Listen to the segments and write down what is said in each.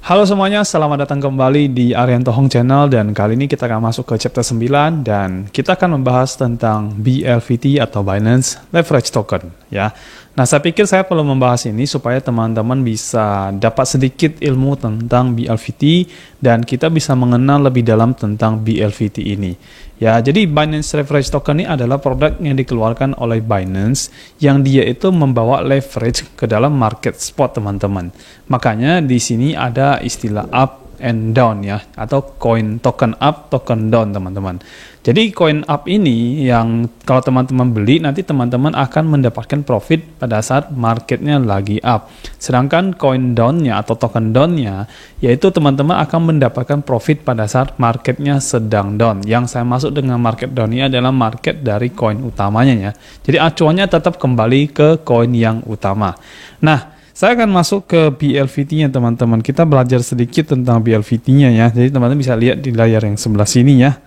Halo semuanya, selamat datang kembali di Arianto Hong Channel dan kali ini kita akan masuk ke chapter 9 dan kita akan membahas tentang BLVT atau Binance Leverage Token ya. Nah, saya pikir saya perlu membahas ini supaya teman-teman bisa dapat sedikit ilmu tentang BLVT dan kita bisa mengenal lebih dalam tentang BLVT ini. Ya, jadi Binance Leverage Token ini adalah produk yang dikeluarkan oleh Binance yang dia itu membawa leverage ke dalam market spot, teman-teman. Makanya di sini ada istilah up and down ya, atau coin token up, token down, teman-teman. Jadi coin up ini yang kalau teman-teman beli nanti teman-teman akan mendapatkan profit pada saat marketnya lagi up. Sedangkan coin down-nya atau token down-nya yaitu teman-teman akan mendapatkan profit pada saat marketnya sedang down. Yang saya maksud dengan market down ini adalah market dari coin utamanya ya. Jadi acuannya tetap kembali ke koin yang utama. Nah, saya akan masuk ke BLVT-nya teman-teman. Kita belajar sedikit tentang BLVT-nya ya. Jadi teman-teman bisa lihat di layar yang sebelah sini ya.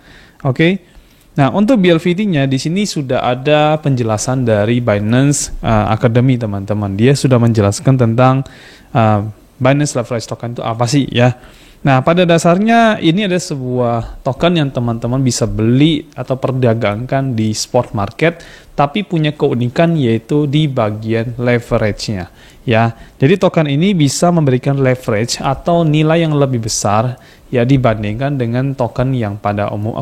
Oke. Nah, untuk BLVT-nya di sini sudah ada penjelasan dari Binance Academy teman-teman. Dia sudah menjelaskan tentang Binance Leverage Token itu apa sih ya. Nah, pada dasarnya ini ada sebuah token yang teman-teman bisa beli atau perdagangkan di spot market, tapi punya keunikan yaitu di bagian leverage-nya. Ya, jadi token ini bisa memberikan leverage atau nilai yang lebih besar ya dibandingkan dengan token yang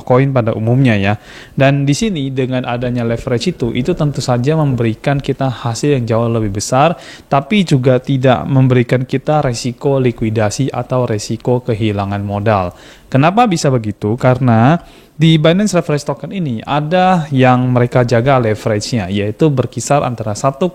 koin pada umumnya ya. Dan di sini dengan adanya leverage itu tentu saja memberikan kita hasil yang jauh lebih besar, tapi juga tidak memberikan kita resiko likuidasi atau resiko kehilangan modal. Kenapa bisa begitu? Karena di Binance Leverage Token ini ada yang mereka jaga leverage-nya, yaitu berkisar antara 1,25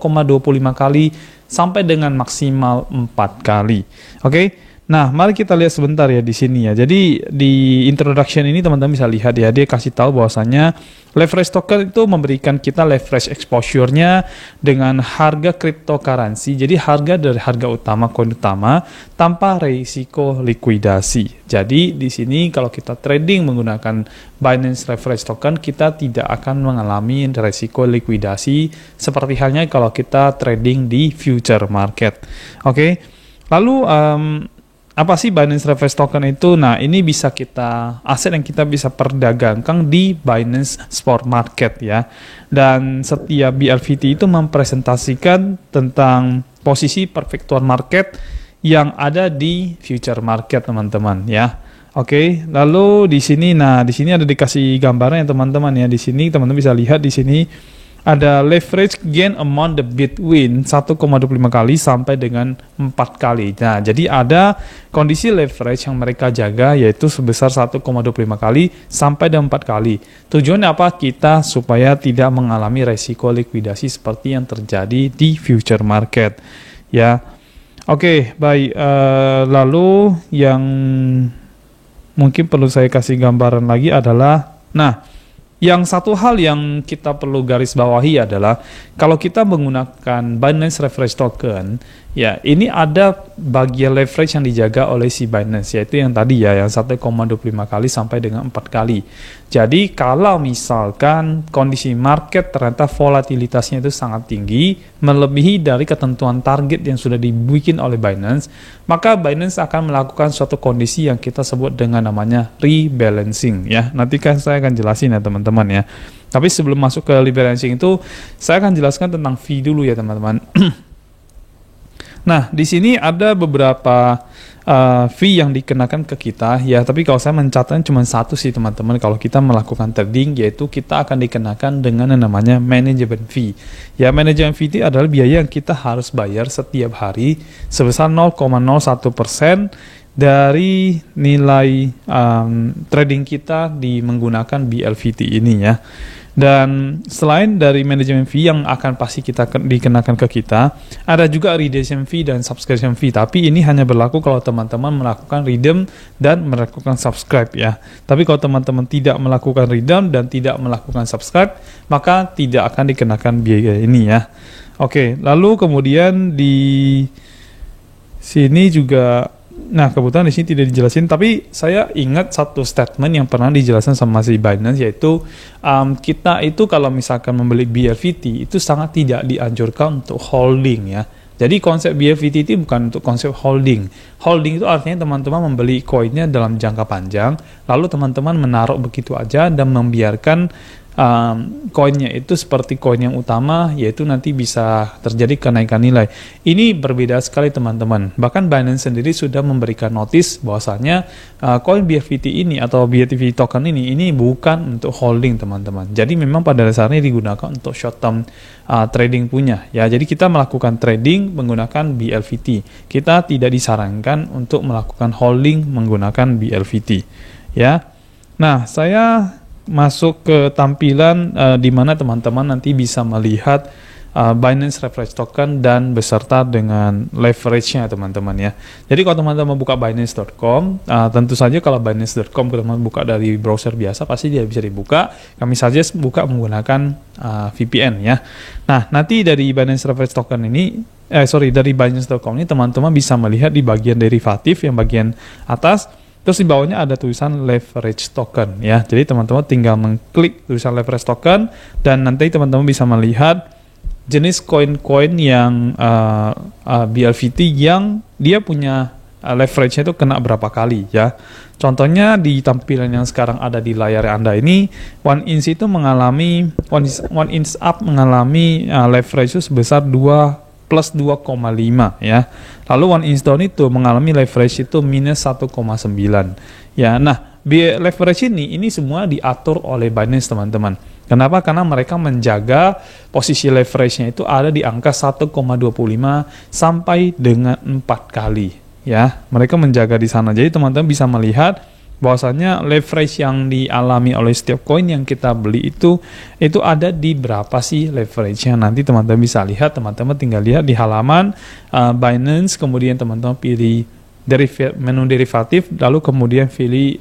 kali sampai dengan maksimal 4 kali. Oke? Nah, mari kita lihat sebentar ya di sini ya. Jadi di introduction ini teman-teman bisa lihat ya, dia kasih tahu bahwasanya leverage token itu memberikan kita leverage exposure-nya dengan harga cryptocurrency. Jadi harga dari harga utama koin utama tanpa risiko likuidasi. Jadi di sini kalau kita trading menggunakan Binance Leverage Token, kita tidak akan mengalami risiko likuidasi seperti halnya kalau kita trading di future market. Oke. Lalu apa sih Binance Leverage Token itu? Nah, ini bisa aset yang kita bisa perdagangkan di Binance Spot Market ya. Dan setiap BLVT itu mempresentasikan tentang posisi perfectual market yang ada di future market, teman-teman ya. Oke, lalu di sini ada dikasih gambaran ya teman-teman ya. Di sini teman-teman bisa lihat di sini ada leverage gain amount the between 1,25 kali sampai dengan 4 kali. Nah, jadi ada kondisi leverage yang mereka jaga yaitu sebesar 1,25 kali sampai dengan 4 kali. Tujuannya apa? Kita supaya tidak mengalami resiko likuidasi seperti yang terjadi di future market. Ya. Oke, baik. Lalu yang mungkin perlu saya kasih gambaran lagi adalah, yang satu hal yang kita perlu garis bawahi adalah kalau kita menggunakan Binance Leverage Token, ya ini ada bagian leverage yang dijaga oleh si Binance, yaitu yang tadi ya, yang 1,25 kali sampai dengan 4 kali. Jadi kalau misalkan kondisi market ternyata volatilitasnya itu sangat tinggi, melebihi dari ketentuan target yang sudah dibikin oleh Binance, maka Binance akan melakukan suatu kondisi yang kita sebut dengan namanya rebalancing ya. Nanti kan saya akan jelasin ya teman-teman ya. Tapi sebelum masuk ke rebalancing itu, saya akan jelaskan tentang fee dulu ya teman-teman. Nah, di sini ada beberapa fee yang dikenakan ke kita ya, tapi kalau saya mencatatnya cuma satu sih teman-teman. Kalau kita melakukan trading, yaitu kita akan dikenakan dengan yang namanya management fee. Ya, management fee itu adalah biaya yang kita harus bayar setiap hari sebesar 0,01% dari nilai trading kita menggunakan BLVT ini ya. Dan selain dari management fee yang akan pasti dikenakan ke kita, ada juga redemption fee dan subscription fee. Tapi ini hanya berlaku kalau teman-teman melakukan redeem dan melakukan subscribe ya. Tapi kalau teman-teman tidak melakukan redeem dan tidak melakukan subscribe, maka tidak akan dikenakan biaya ini ya. Oke, lalu kemudian di sini juga Nah, kebetulan di sini tidak dijelasin, tapi saya ingat satu statement yang pernah dijelaskan sama si Binance, yaitu kita itu kalau misalkan membeli BLVT itu sangat tidak dianjurkan untuk holding ya. Jadi konsep BLVT itu bukan untuk konsep holding. Holding itu artinya teman-teman membeli koinnya dalam jangka panjang, lalu teman-teman menaruh begitu aja dan membiarkan koinnya itu seperti koin yang utama, yaitu nanti bisa terjadi kenaikan nilai. Ini berbeda sekali teman-teman. Bahkan Binance sendiri sudah memberikan notis bahwasanya koin BFVT ini atau BFVT token ini bukan untuk holding teman-teman. Jadi memang pada dasarnya digunakan untuk short term trading punya. Ya, jadi kita melakukan trading menggunakan BLVT. Kita tidak disarankan untuk melakukan holding menggunakan BLVT. Ya. Nah, saya masuk ke tampilan di mana teman-teman nanti bisa melihat Binance Leverage Token dan beserta dengan leverage-nya teman-teman ya. Jadi kalau teman-teman buka Binance.com, tentu saja kalau Binance.com teman-teman buka dari browser biasa pasti dia bisa dibuka. Kami saja buka menggunakan VPN ya. Nah, nanti dari Binance Leverage Token ini dari Binance.com ini teman-teman bisa melihat di bagian derivatif yang bagian atas. Terus di bawahnya ada tulisan leverage token ya. Jadi teman-teman tinggal mengklik tulisan leverage token dan nanti teman-teman bisa melihat jenis koin-koin yang BLVT yang dia punya leverage-nya itu kena berapa kali ya. Contohnya di tampilan yang sekarang ada di layar Anda ini, one inch up mengalami leverage itu sebesar 2 plus 2,5 ya. Lalu one inch down itu mengalami leverage itu minus 1,9 ya. Nah, leverage ini semua diatur oleh Binance teman-teman. Kenapa? Karena mereka menjaga posisi leverage-nya itu ada di angka 1,25 sampai dengan 4 kali ya. Mereka menjaga di sana. Jadi teman-teman bisa melihat bahwasanya leverage yang dialami oleh setiap koin yang kita beli itu ada di berapa sih leverage-nya. Nanti teman-teman bisa lihat, teman-teman tinggal lihat di halaman Binance, kemudian teman-teman pilih menu derivatif, lalu kemudian pilih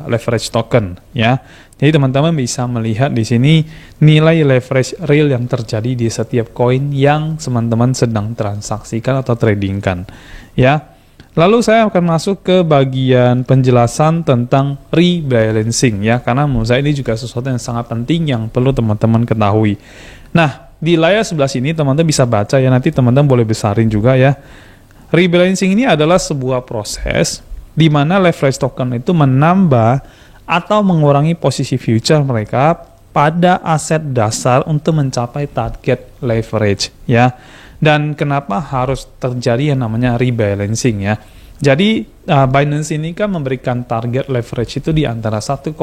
leverage token ya. Jadi teman-teman bisa melihat di sini nilai leverage real yang terjadi di setiap koin yang teman-teman sedang transaksikan atau tradingkan ya. Lalu saya akan masuk ke bagian penjelasan tentang rebalancing ya, karena menurut saya ini juga sesuatu yang sangat penting yang perlu teman-teman ketahui. Nah, di layar sebelah sini teman-teman bisa baca ya, nanti teman-teman boleh besarin juga ya. Rebalancing ini adalah sebuah proses di mana leverage token itu menambah atau mengurangi posisi future mereka pada aset dasar untuk mencapai target leverage ya. Dan kenapa harus terjadi yang namanya rebalancing ya. Jadi Binance ini kan memberikan target leverage itu di antara 1,25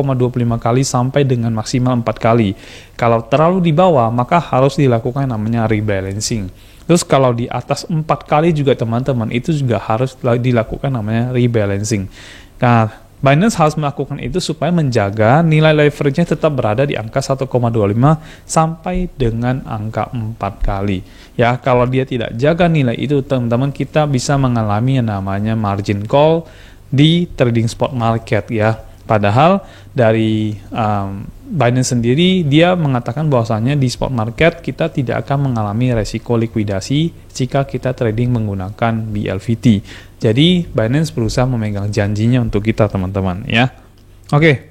kali sampai dengan maksimal 4 kali. Kalau terlalu di bawah maka harus dilakukan namanya rebalancing. Terus kalau di atas 4 kali juga teman-teman itu juga harus dilakukan namanya rebalancing. Nah, Binance harus melakukan itu supaya menjaga nilai leverage-nya tetap berada di angka 1,25 sampai dengan angka 4 kali. Ya, kalau dia tidak jaga nilai itu, teman-teman kita bisa mengalami yang namanya margin call di trading spot market ya. Padahal dari Binance sendiri dia mengatakan bahwasanya di spot market kita tidak akan mengalami resiko likuidasi jika kita trading menggunakan BLVT. Jadi Binance berusaha memegang janjinya untuk kita teman-teman ya. Oke.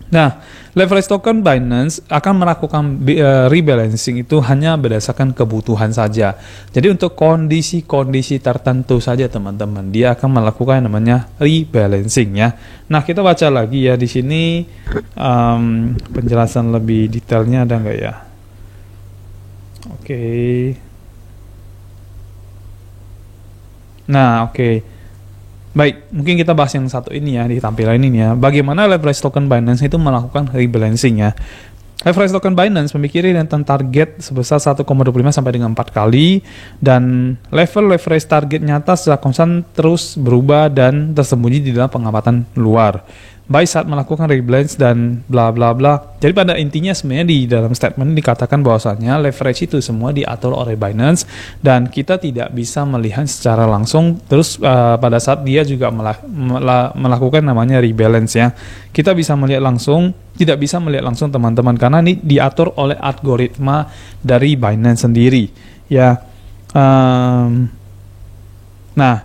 Nah, leverage token Binance akan melakukan rebalancing itu hanya berdasarkan kebutuhan saja. Jadi untuk kondisi-kondisi tertentu saja teman-teman, dia akan melakukan namanya rebalancing ya. Nah, kita baca lagi ya di sini penjelasan lebih detailnya ada nggak ya? Oke. Nah, oke. Baik, mungkin kita bahas yang satu ini ya, di tampilan ini ya. Bagaimana leverage token Binance itu melakukan rebalancing ya. Leverage token Binance memiliki rentan target sebesar 1,25 sampai dengan 4 kali, dan level leverage target nyata secara konstan terus berubah dan tersembunyi di dalam pengamatan luar, baik saat melakukan rebalance dan bla bla bla. Jadi pada intinya sebenarnya di dalam statement ini dikatakan bahwasanya leverage itu semua diatur oleh Binance dan kita tidak bisa melihat secara langsung. Terus pada saat dia juga melakukan namanya rebalance ya, kita bisa melihat langsung, tidak bisa melihat langsung teman-teman, karena ini diatur oleh algoritma dari Binance sendiri ya. Nah,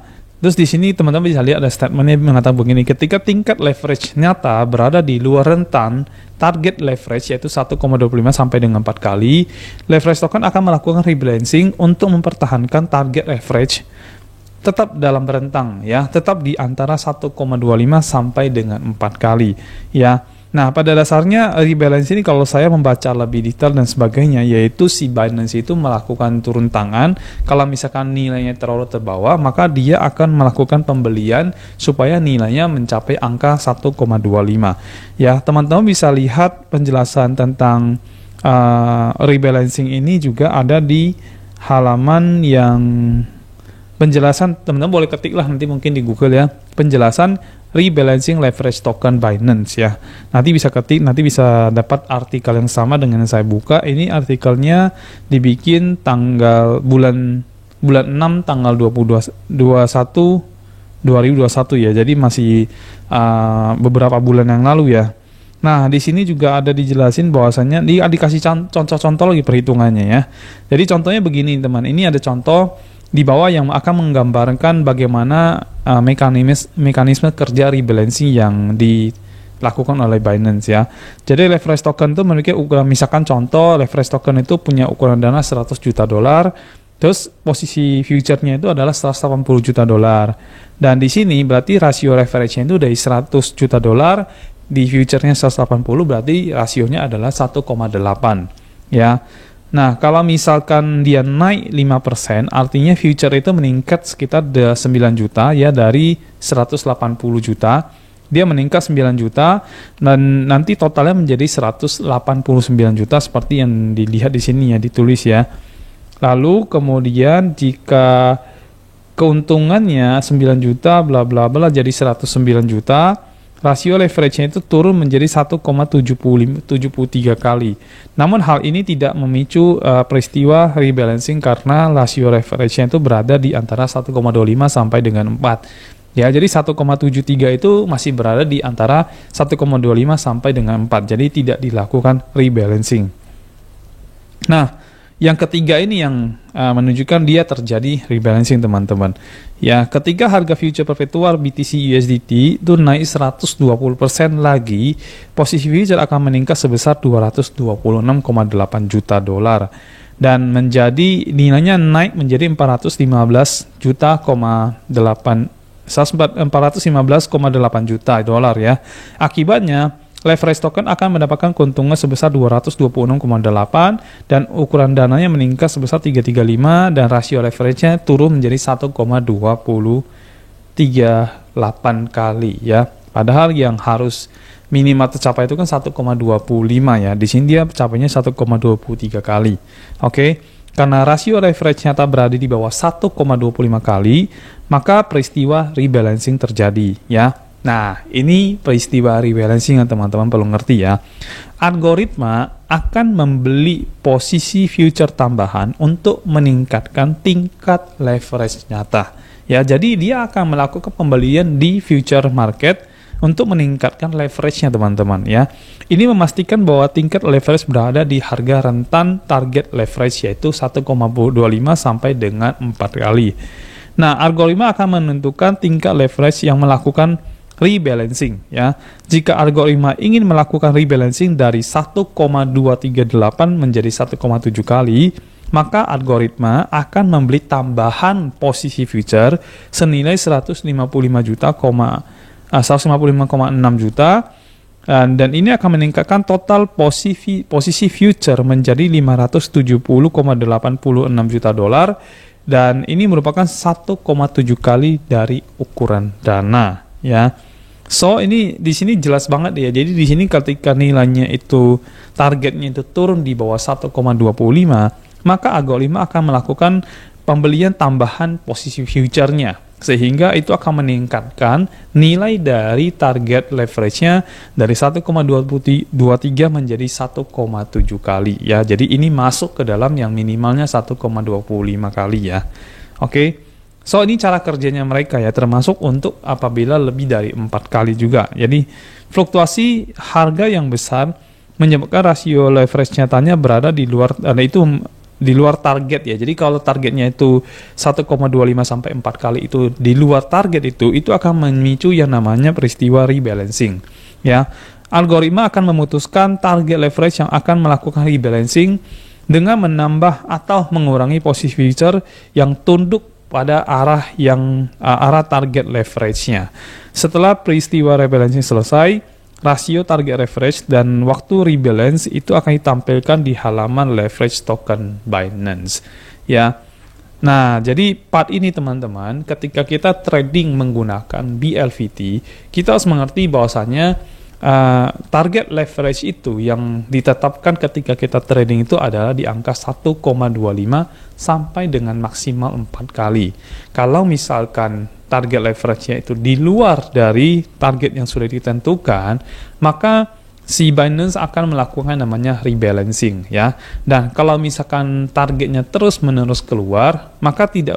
Terus di sini teman-teman bisa lihat ada statementnya mengatakan begini, ketika tingkat leverage nyata berada di luar rentan target leverage yaitu 1,25 sampai dengan 4 kali, leverage token akan melakukan rebalancing untuk mempertahankan target leverage tetap dalam rentang ya, tetap di antara 1,25 sampai dengan 4 kali ya. Nah, pada dasarnya rebalance ini kalau saya membaca lebih detail dan sebagainya, yaitu si Binance itu melakukan turun tangan. Kalau misalkan nilainya terlalu terbawa, maka dia akan melakukan pembelian supaya nilainya mencapai angka 1,25. Ya, teman-teman bisa lihat penjelasan tentang rebalancing ini juga ada di halaman yang penjelasan, teman-teman boleh ketiklah nanti mungkin di Google ya, penjelasan rebalancing leverage token Binance ya. Nanti bisa ketik, nanti bisa dapat artikel yang sama dengan yang saya buka. Ini artikelnya dibikin tanggal bulan 6 tanggal 21 2021 ya. Jadi masih beberapa bulan yang lalu ya. Nah, di sini juga ada dijelasin bahwasannya dikasih contoh-contoh lagi perhitungannya ya. Jadi contohnya begini teman, ini ada contoh di bawah yang akan menggambarkan bagaimana mekanisme kerja rebalancing yang dilakukan oleh Binance ya. Jadi leverage token itu memiliki ukuran, misalkan contoh leverage token itu punya ukuran dana 100 juta dolar, terus posisi future-nya itu adalah 180 juta dolar. Dan di sini berarti rasio leverage-nya itu dari 100 juta dolar, di future-nya 180, berarti rasionya adalah 1,8 ya. Nah, kalau misalkan dia naik 5%, artinya future itu meningkat sekitar 9 juta ya, dari 180 juta. Dia meningkat 9 juta dan nanti totalnya menjadi 189 juta seperti yang dilihat di sini ya, ditulis ya. Lalu kemudian jika keuntungannya 9 juta bla bla bla jadi 109 juta, rasio leverage-nya itu turun menjadi 1,73 kali. Namun hal ini tidak memicu peristiwa rebalancing karena rasio leverage-nya itu berada di antara 1,25 sampai dengan 4. Ya, jadi 1,73 itu masih berada di antara 1,25 sampai dengan 4. Jadi tidak dilakukan rebalancing. Nah, yang ketiga ini yang menunjukkan dia terjadi rebalancing teman-teman. Ya, ketika harga future perpetual BTC USDT itu naik 120% lagi, posisi future akan meningkat sebesar 226,8 juta dolar dan menjadi nilainya naik menjadi 415,8 juta dolar ya. Akibatnya leverage token akan mendapatkan keuntungan sebesar 226,8 dan ukuran dananya meningkat sebesar 335 dan rasio leverage-nya turun menjadi 1,238 kali ya. Padahal yang harus minimal tercapai itu kan 1,25 ya. Di sini dia capainya 1,23 kali. Oke. Karena rasio leverage nyata berada di bawah 1,25 kali, maka peristiwa rebalancing terjadi ya. Nah, ini peristiwa rebalancing yang teman-teman perlu ngerti ya. Algoritma akan membeli posisi future tambahan untuk meningkatkan tingkat leverage nyata. Ya, jadi dia akan melakukan pembelian di future market untuk meningkatkan leverage-nya teman-teman ya. Ini memastikan bahwa tingkat leverage berada di harga rentan target leverage yaitu 1,25 sampai dengan 4 kali. Nah, algoritma akan menentukan tingkat leverage yang melakukan rebalancing ya. Jika algoritma ingin melakukan rebalancing dari 1,238 menjadi 1,7 kali, maka algoritma akan membeli tambahan posisi future senilai 155,6 juta dan ini akan meningkatkan total posisi future menjadi 570,86 juta dolar dan ini merupakan 1,7 kali dari ukuran dana ya. So ini di sini jelas banget ya. Jadi di sini ketika nilainya itu targetnya itu turun di bawah 1,25, maka algoritma akan melakukan pembelian tambahan posisi future-nya sehingga itu akan meningkatkan nilai dari target leverage-nya dari 1,23 menjadi 1,7 kali ya. Jadi ini masuk ke dalam yang minimalnya 1,25 kali ya. Oke. So ini cara kerjanya mereka ya, termasuk untuk apabila lebih dari 4 kali juga. Jadi fluktuasi harga yang besar menyebabkan rasio leverage nyatanya berada di luar, itu di luar target ya. Jadi kalau targetnya itu 1,25 sampai 4 kali itu di luar target itu akan memicu yang namanya peristiwa rebalancing ya. Algoritma akan memutuskan target leverage yang akan melakukan rebalancing dengan menambah atau mengurangi posisi future yang tunduk pada arah target leverage-nya. Setelah peristiwa rebalancing selesai, rasio target leverage dan waktu rebalance itu akan ditampilkan di halaman leverage token Binance ya. Nah, jadi part ini teman-teman, ketika kita trading menggunakan BLVT, kita harus mengerti bahwasannya target leverage itu yang ditetapkan ketika kita trading itu adalah di angka 1,25 sampai dengan maksimal 4 kali. Kalau misalkan target leverage-nya itu di luar dari target yang sudah ditentukan, maka si Binance akan melakukan namanya rebalancing ya. Dan kalau misalkan targetnya terus-menerus keluar, maka tidak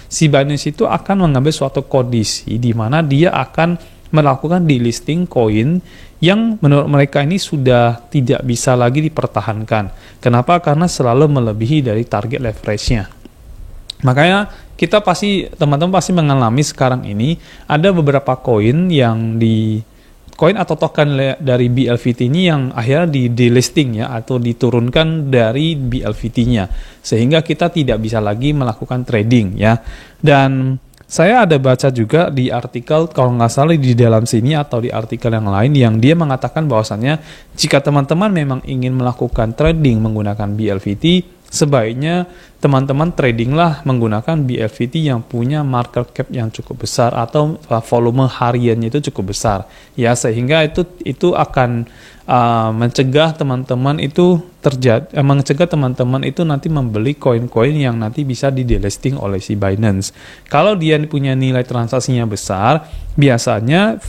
si Binance itu akan mengambil suatu kondisi di mana dia akan melakukan delisting koin yang menurut mereka ini sudah tidak bisa lagi dipertahankan. Kenapa? Karena selalu melebihi dari target leverage-nya. Makanya teman-teman pasti mengalami sekarang ini ada beberapa koin yang koin atau token dari BLVT ini yang akhirnya di delisting ya, atau diturunkan dari BLVT-nya, sehingga kita tidak bisa lagi melakukan trading ya. Dan saya ada baca juga di artikel, kalau nggak salah di dalam sini atau di artikel yang lain, yang dia mengatakan bahwasannya jika teman-teman memang ingin melakukan trading menggunakan BLVT, sebaiknya teman-teman tradinglah menggunakan BLVT yang punya market cap yang cukup besar atau volume hariannya itu cukup besar ya, sehingga itu akan mencegah teman-teman itu nanti membeli koin-koin yang nanti bisa di delisting oleh si Binance. Kalau dia punya nilai transaksinya besar, biasanya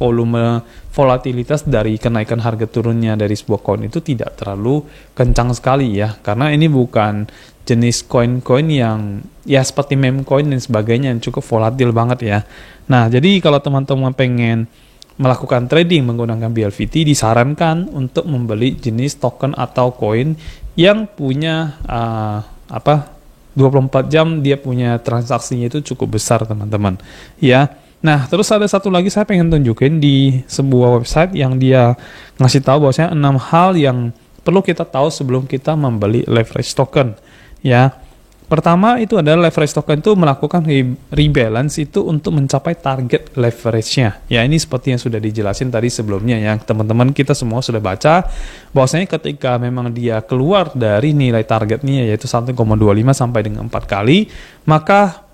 volatilitas dari kenaikan harga turunnya dari sebuah koin itu tidak terlalu kencang sekali ya, karena ini bukan jenis koin-koin yang ya seperti meme coin dan sebagainya yang cukup volatil banget ya. Nah, jadi kalau teman-teman pengen melakukan trading menggunakan BLVT, disarankan untuk membeli jenis token atau koin yang punya 24 jam dia punya transaksinya itu cukup besar teman-teman ya. Nah, terus ada satu lagi saya pengen tunjukin di sebuah website yang dia ngasih tahu bahwasanya 6 hal yang perlu kita tahu sebelum kita membeli leverage token ya. Pertama itu adalah leverage token itu melakukan rebalance itu untuk mencapai target leverage-nya. Ya, ini seperti yang sudah dijelasin tadi sebelumnya ya. Teman-teman kita semua sudah baca bahwasanya ketika memang dia keluar dari nilai targetnya yaitu 1,25 sampai dengan 4 kali, maka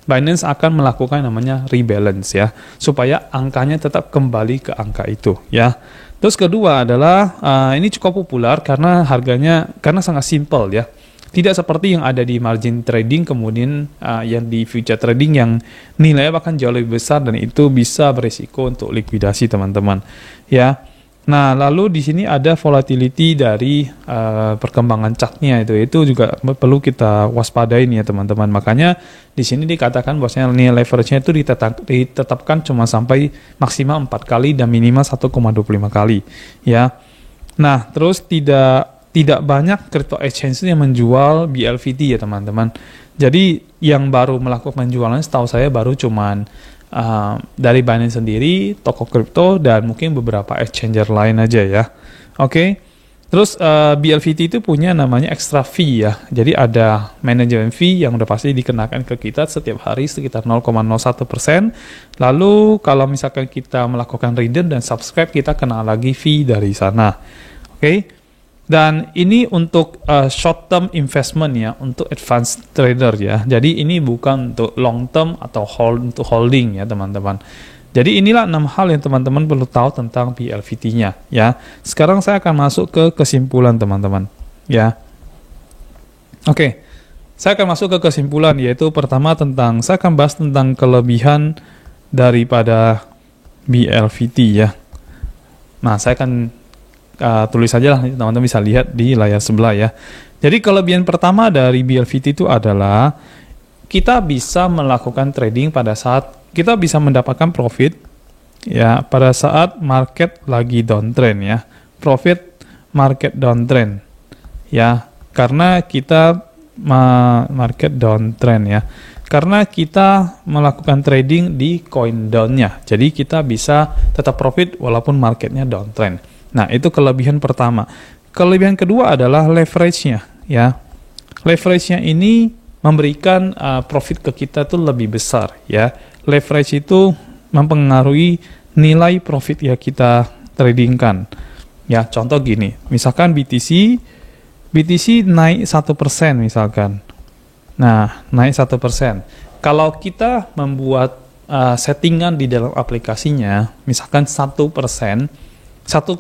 Binance akan melakukan namanya rebalance ya, supaya angkanya tetap kembali ke angka itu ya. Terus kedua adalah ini cukup populer karena karena sangat simple ya. Tidak seperti yang ada di margin trading, kemudian yang di future trading yang nilainya bahkan jauh lebih besar dan itu bisa berisiko untuk likuidasi teman-teman. Ya. Nah, lalu di sini ada volatility dari perkembangan chartnya itu juga perlu kita waspadai nih ya teman-teman. Makanya di sini dikatakan bahwasanya nilai leverage-nya itu ditetapkan cuma sampai maksimal 4 kali dan minimal 1,25 kali. Ya. Nah, terus tidak banyak crypto exchange yang menjual BLVT ya teman-teman. Jadi yang baru melakukan penjualan setahu saya baru cuman dari Binance sendiri, toko kripto, dan mungkin beberapa exchanger lain aja ya. Oke. Terus BLVT itu punya namanya extra fee ya. Jadi ada manajemen fee yang udah pasti dikenakan ke kita setiap hari sekitar 0,01%. Lalu kalau misalkan kita melakukan redeem dan subscribe, kita kena lagi fee dari sana. Oke. Dan ini untuk short term investment ya, untuk advanced trader ya. Jadi ini bukan untuk long term atau untuk holding ya teman-teman. Jadi inilah 6 hal yang teman-teman perlu tahu tentang BLVT-nya ya. Sekarang saya akan masuk ke kesimpulan teman-teman ya. Oke. Saya akan masuk ke kesimpulan, yaitu pertama saya akan bahas tentang kelebihan daripada BLVT ya. Nah, saya akan tulis saja lah, teman-teman bisa lihat di layar sebelah ya. Jadi kelebihan pertama dari BLVT itu adalah kita bisa melakukan trading pada saat kita bisa mendapatkan profit ya pada saat market lagi downtrend ya. Profit market downtrend ya. Karena kita market downtrend ya. Karena kita melakukan trading di coin down-nya. Jadi kita bisa tetap profit walaupun marketnya downtrend. Nah, itu kelebihan pertama. Kelebihan kedua adalah leverage-nya ya. Leverage-nya ini memberikan profit ke kita tuh lebih besar ya. Leverage itu mempengaruhi nilai profit yang kita tradingkan. Ya, contoh gini, misalkan BTC naik 1% misalkan. Nah, naik 1%. Kalau kita membuat settingan di dalam aplikasinya, misalkan 1%, 1,5%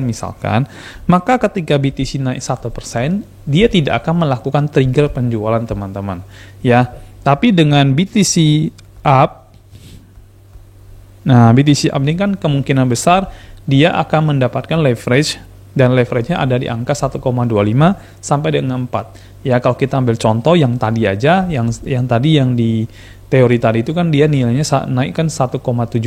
misalkan, maka ketika BTC naik 1%, dia tidak akan melakukan trigger penjualan teman-teman. Ya, tapi dengan BTC up, nah BTC up ini kan kemungkinan besar dia akan mendapatkan leverage, dan leverage-nya ada di angka 1,25 sampai dengan 4. Ya, kalau kita ambil contoh yang tadi aja, yang tadi yang di teori tadi itu kan dia nilainya naik kan 1,7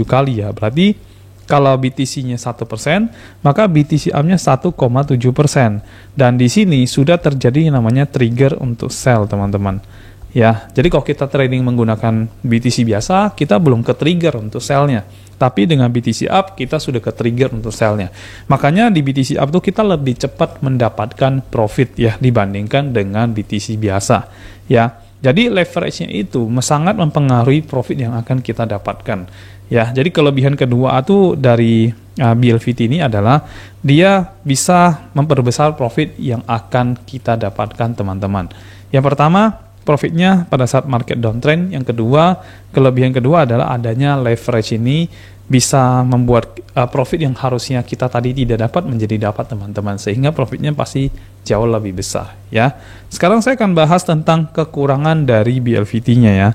kali ya. Berarti kalau BTC-nya 1%, maka BTC up-nya 1,7%. Dan di sini sudah terjadi yang namanya trigger untuk sell, teman-teman. Ya, jadi kalau kita trading menggunakan BTC biasa, kita belum ke trigger untuk sell-nya. Tapi dengan BTC up, kita sudah ke trigger untuk sell-nya. Makanya di BTC up tuh kita lebih cepat mendapatkan profit ya dibandingkan dengan BTC biasa. Ya, jadi leverage-nya itu sangat mempengaruhi profit yang akan kita dapatkan. Ya, jadi kelebihan kedua itu dari BLVT ini adalah dia bisa memperbesar profit yang akan kita dapatkan, teman-teman. Yang pertama, profitnya pada saat market downtrend. Yang kedua, kelebihan kedua adalah adanya leverage ini bisa membuat profit yang harusnya kita tadi tidak dapat menjadi dapat, teman-teman, sehingga profitnya pasti jauh lebih besar ya. Sekarang saya akan bahas tentang kekurangan dari BLVT-nya ya.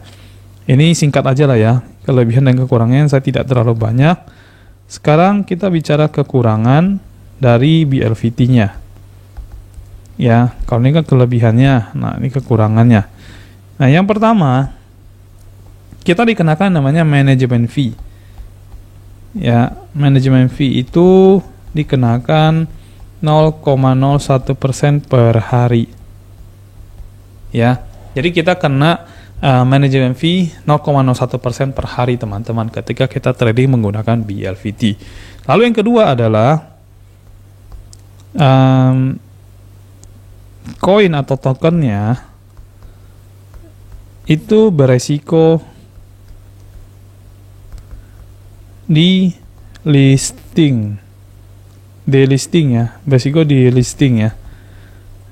Ini singkat aja lah ya, kelebihan dan kekurangannya saya tidak terlalu banyak. Sekarang kita bicara kekurangan dari BLVT-nya ya. Kalau ini kan kelebihannya, nah ini kekurangannya. Nah, yang pertama, kita dikenakan namanya manajemen fee. Ya, manajemen fee itu dikenakan 0,01% per hari. Ya, jadi kita kena manajemen fee 0,01% per hari, teman-teman, ketika kita trading menggunakan BLVT. Lalu yang kedua adalah koin atau tokennya itu beresiko di delisting ya, beresiko di listing ya.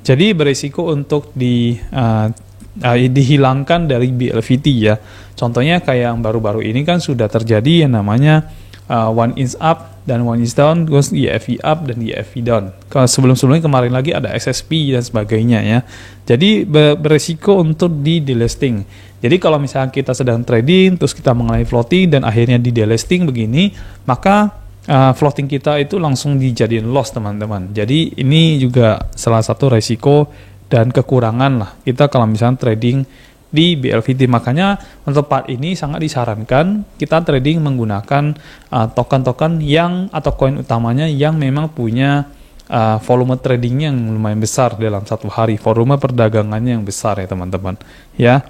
Jadi beresiko untuk dihilangkan dari BLVT ya. Contohnya kayak yang baru-baru ini kan sudah terjadi yang namanya one is up dan one is down, terus EFE up dan EFE down. Kalau sebelum-sebelumnya kemarin lagi ada XSP dan sebagainya ya. Jadi beresiko untuk di delisting. Jadi kalau misalnya kita sedang trading, terus kita mengalami floating dan akhirnya di delisting begini, maka floating kita itu langsung dijadiin loss, teman-teman. Jadi ini juga salah satu resiko dan kekurangan lah kita kalau misalnya trading di BLVT. Makanya untuk part ini sangat disarankan kita trading menggunakan token-token yang atau koin utamanya yang memang punya volume tradingnya yang lumayan besar dalam satu hari, volume perdagangannya yang besar ya, teman-teman ya.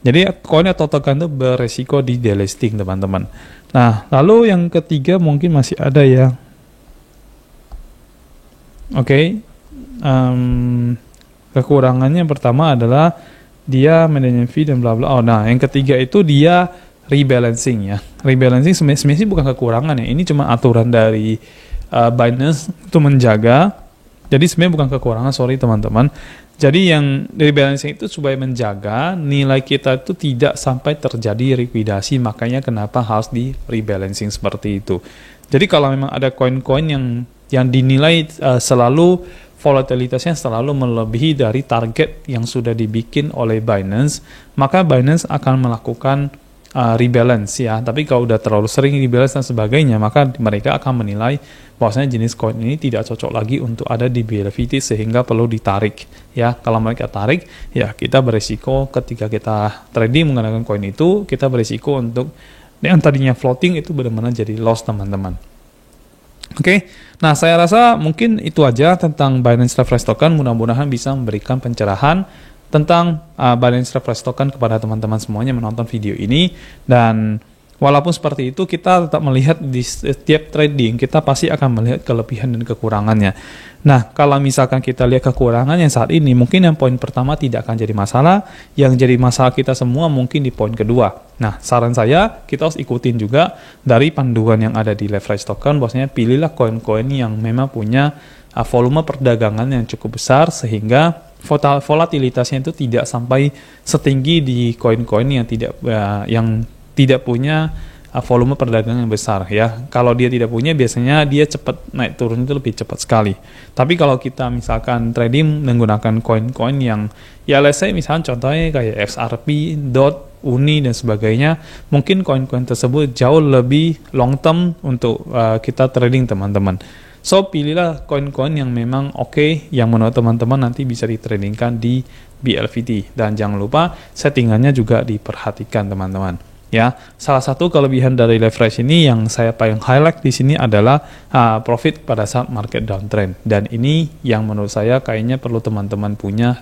Jadi koin atau token itu beresiko di delisting, teman-teman. Nah, lalu yang ketiga mungkin masih ada ya. Oke. Kekurangannya yang pertama adalah dia manajemen fee dan bla bla. Oh, nah yang ketiga itu dia rebalancing ya. Rebalancing sebenarnya bukan kekurangan ya. Ini cuma aturan dari Binance itu menjaga. Jadi sebenarnya bukan kekurangan, sorry teman-teman. Jadi yang rebalancing itu supaya menjaga nilai kita itu tidak sampai terjadi likuidasi. Makanya kenapa harus di rebalancing seperti itu. Jadi kalau memang ada koin-koin yang dinilai selalu volatilitasnya selalu melebihi dari target yang sudah dibikin oleh Binance, maka Binance akan melakukan rebalance ya. Tapi kalau udah terlalu sering rebalance dan sebagainya, maka mereka akan menilai bahwasanya jenis koin ini tidak cocok lagi untuk ada di BLVT sehingga perlu ditarik ya. Kalau mereka tarik, ya kita beresiko ketika kita trading menggunakan koin itu, kita beresiko untuk yang tadinya floating itu benar-benar jadi loss, teman-teman. Oke, nah saya rasa mungkin itu aja tentang Binance Reference Token. Mudah-mudahan bisa memberikan pencerahan tentang Binance Reference Token kepada teman-teman semuanya menonton video ini. Dan walaupun seperti itu, kita tetap melihat di setiap trading, kita pasti akan melihat kelebihan dan kekurangannya. Nah, kalau misalkan kita lihat kekurangannya saat ini, mungkin yang poin pertama tidak akan jadi masalah. Yang jadi masalah kita semua mungkin di poin kedua. Nah, saran saya, kita harus ikutin juga dari panduan yang ada di leverage token, bahwasanya pilihlah koin-koin yang memang punya volume perdagangan yang cukup besar, sehingga volatilitasnya itu tidak sampai setinggi di koin-koin yang tidak punya volume perdagangan yang besar ya. Kalau dia tidak punya, biasanya dia cepat naik turun itu lebih cepat sekali. Tapi kalau kita misalkan trading menggunakan koin-koin yang ya let's say misalkan contohnya kayak XRP, DOT, UNI dan sebagainya, mungkin koin-koin tersebut jauh lebih long term untuk kita trading teman-teman. So pilihlah koin-koin yang memang oke, yang menurut teman-teman nanti bisa ditradingkan di BLVT, dan jangan lupa settingannya juga diperhatikan teman-teman. Ya, salah satu kelebihan dari leverage ini yang saya paling highlight di sini adalah profit pada saat market downtrend, dan ini yang menurut saya kayaknya perlu teman-teman punya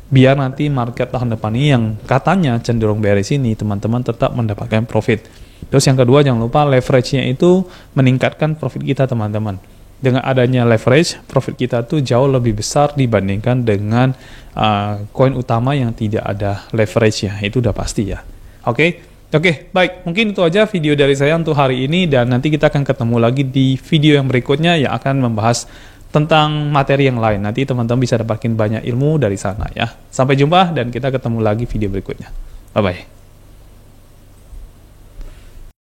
biar nanti market tahun depan ini yang katanya cenderung bearish ini teman-teman tetap mendapatkan profit. Terus yang kedua, jangan lupa leverage-nya itu meningkatkan profit kita teman-teman. Dengan adanya leverage, profit kita tuh jauh lebih besar dibandingkan dengan koin utama yang tidak ada leverage-nya, itu udah pasti ya. Oke, baik. Mungkin itu aja video dari saya untuk hari ini, dan nanti kita akan ketemu lagi di video yang berikutnya yang akan membahas tentang materi yang lain. Nanti teman-teman bisa dapatin banyak ilmu dari sana ya. Sampai jumpa dan kita ketemu lagi video berikutnya. Bye-bye.